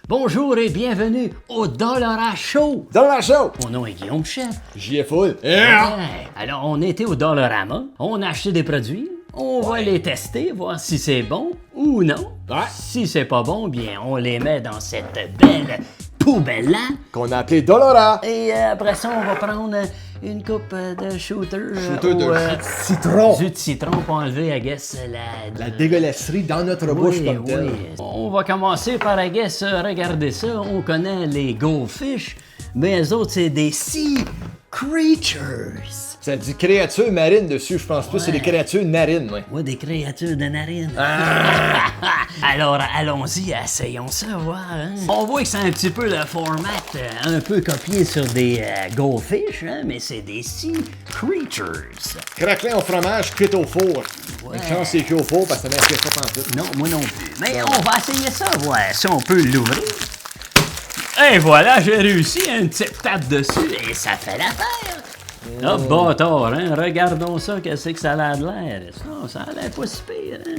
Bonjour et bienvenue au Dollarama Show. Dollarama Show! Mon nom est Guillaume Pichette. J'y ai full. Ouais. Alors, on était au Dollarama, on a acheté des produits, on va les tester, voir si c'est bon ou non. Ouais. Si c'est pas bon, bien, on les met dans cette belle poubelle-là. Qu'on a appelé Dollarama. Et après ça, on va prendre une coupe de shooter. Shooter de jus de citron. Jus de citron pour enlever, I guess, La dégueulasserie dans notre bouche comme telle. oui. On va commencer par, I guess, regarder ça. On connaît les goldfish, mais eux autres, c'est des sea creatures. Ça dit créatures marines dessus, je pense pas. C'est des créatures narines, ouais. Ouais, des créatures de narine. Alors, allons-y, essayons ça, voir. Hein. On voit que c'est un petit peu le format un peu copié sur des goldfish, hein, mais c'est des sea creatures. Craquelin au fromage, cuit au four. Ouais. Une chance c'est cuit au four parce que ça n'inspire pas pantoute. Non, moi non plus. Mais on va essayer ça, voir si on peut l'ouvrir. Et voilà, j'ai réussi un petit tape dessus et ça fait l'affaire. Ah, bâtard, hein? Regardons ça, qu'est-ce que ça a l'air. Ça a l'air pas si pire, hein?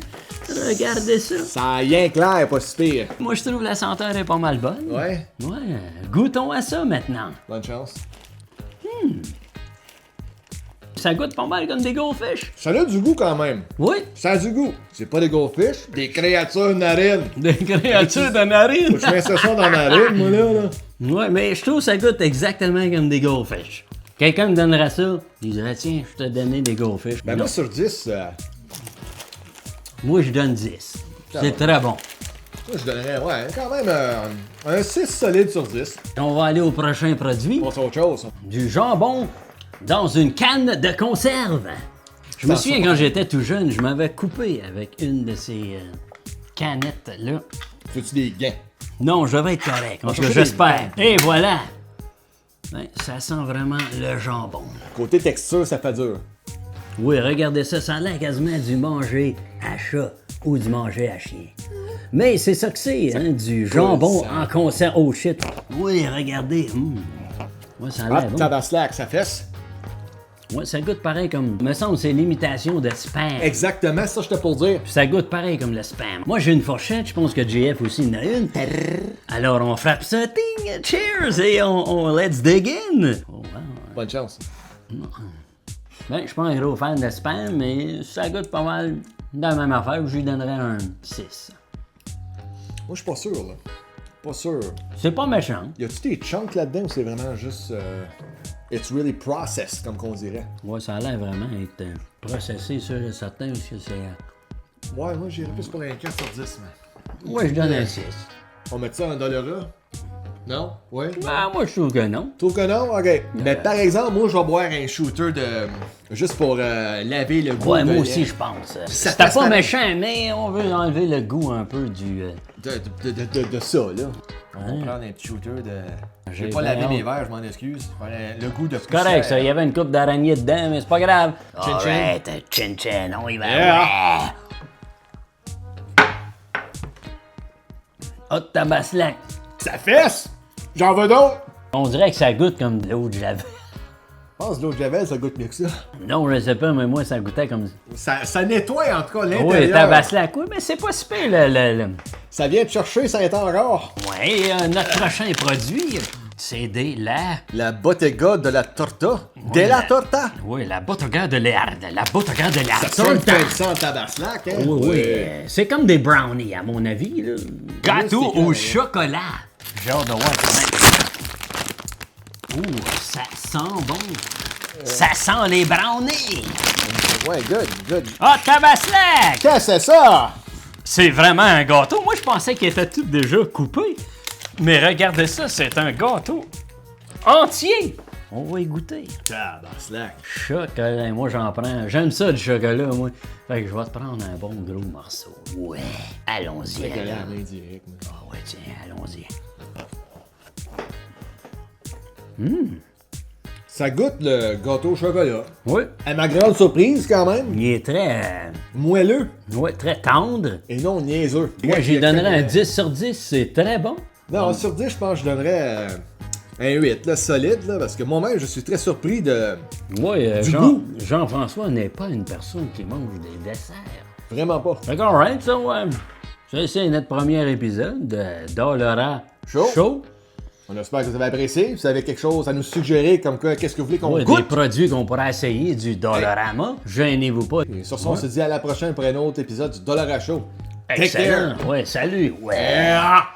Regardez ça. Ça a rien clair, pas si pire. Moi, je trouve la senteur est pas mal bonne. Ouais. Ouais. Goûtons à ça maintenant. Bonne chance. Ça goûte pas mal comme des goldfish. Ça a du goût quand même. Oui. Ça a du goût. C'est pas des goldfish, des créatures narines. Des créatures de narine. Je mets ça dans la narine, moi, là. Ouais, mais je trouve que ça goûte exactement comme des goldfish. Quelqu'un me donnerait ça, il dirait, tiens, je t'ai donné des goldfish. Ben Non. moi, sur 10, Moi, je donne 10. C'est très bon. moi, je donnerais, ouais, quand même un 6 solide sur 10. On va aller au prochain produit. On passe à autre chose. Du jambon dans une canne de conserve. Je me souviens quand j'étais tout jeune, je m'avais coupé avec une de ces canettes-là. Fais-tu des gains? Non, je vais être correct. En tout cas, chercher j'espère. Et voilà. Ouais, ça sent vraiment le jambon. Côté texture, ça fait dur. Oui, regardez ça, ça a l'air quasiment du manger à chat ou du manger à chien. Mais c'est ça que c'est, hein, du jambon ça. en conserve. Oh shit. Oui, regardez. Ouais, ça a Ah, l'air bon. tabaslac, ça fesse? Ouais, ça goûte pareil comme... Me semble que c'est l'imitation de spam. Exactement, ça, j'étais pour dire. Puis ça goûte pareil comme le spam. Moi, j'ai une fourchette, je pense que JF aussi en a une. Alors, on frappe ça, ting, cheers, et on let's dig in. Oh, wow. Bonne chance. Ben, je suis pas un gros fan de spam, mais ça goûte pas mal de la même affaire, je lui donnerais un 6. Moi, je suis pas sûr, là. Pas sûr. C'est pas méchant. Y a-tu des chunks là-dedans ou c'est vraiment juste... it's really processed, comme qu'on dirait? Ouais, ça a l'air vraiment être processé sûr et certain, parce que c'est... Ouais, moi, j'irais plus pour un 4 sur 10, man. Ouais, je donne un 6. On met ça en $1? Non? Ouais? Ben, moi, je trouve que non. Trouve que non? OK. Mais par exemple, moi, je vais boire un shooter de... Juste pour laver le goût. Ouais, moi de- aussi, je pense. Ça C'était passe pas par- méchant, mais on veut enlever le goût un peu du... De ça, là. On va prendre un petit shooter de... J'ai J'ai pas lavé bien mes hâte. verres, je m'en excuse. Le goût de Correct, ça. Il y avait une coupe d'araignée dedans, mais c'est pas grave. Chin chin. Alright, chin chin, on y va. Yeah. Oh, tabaslac. Ça fesse! J'en veux d'autres! On dirait que ça goûte comme de l'eau de javel. Je pense que l'eau de javel, ça goûte mieux que ça. Non, je sais pas, mais moi, ça goûtait comme... Ça nettoie, en tout cas, l'intérieur. Oui, tabaslac, oui, mais c'est pas si pire, le... Ça vient de chercher Saint-Angor. Ouais, notre prochain produit, c'est La Bottega de la Torta. De la Torta. Oui, la Bottega de l'Erde. La Bottega de l'Erde. Ça sonne ça en tabaslac, hein? Oui, oui. C'est comme des brownies, à mon avis, là. Gâteau c'est au carré. chocolat. J'ai hâte de voir comment... Ouh, ça sent bon. Ça sent les brownies. Ouais, good. Ah, tabaslac! Qu'est-ce que c'est ça? C'est vraiment un gâteau. Moi, je pensais qu'il était tout déjà coupé. Mais regardez ça, c'est un gâteau entier. On va y goûter. Tabaslac. Chocolat, moi j'en prends. J'aime ça du chocolat, moi. Fait que je vais te prendre un bon gros morceau. Ouais, allons-y. Chocolat à alors. la main direct. moi. Ah ouais, tiens, allons-y. Ça goûte le gâteau au chocolat. Oui. À ma grande surprise, quand même, Il est très, moelleux ouais, très tendre. et non niaiseux. Moi, j'y donnerais un 10 sur 10, c'est très bon. Non, sur 10, je pense que je donnerais un 8, là, solide, là, parce que moi-même, je suis très surpris de... Oui, Du goût. Jean-François n'est pas une personne qui mange des desserts. Vraiment pas. Fait qu'alright, ça, ouais. Ça, c'est notre premier épisode de Dollarama Chaud. On espère que vous avez apprécié. Si vous avez quelque chose à nous suggérer, comme quoi, qu'est-ce que vous voulez qu'on Ouais, goûte? des produits qu'on pourrait essayer, du Dollarama. Gênez-vous pas. Et sur ce, on se dit à la prochaine pour un autre épisode du Dollar à chaud. Take Excellent. care. Ouais, salut. Ouais. Yeah.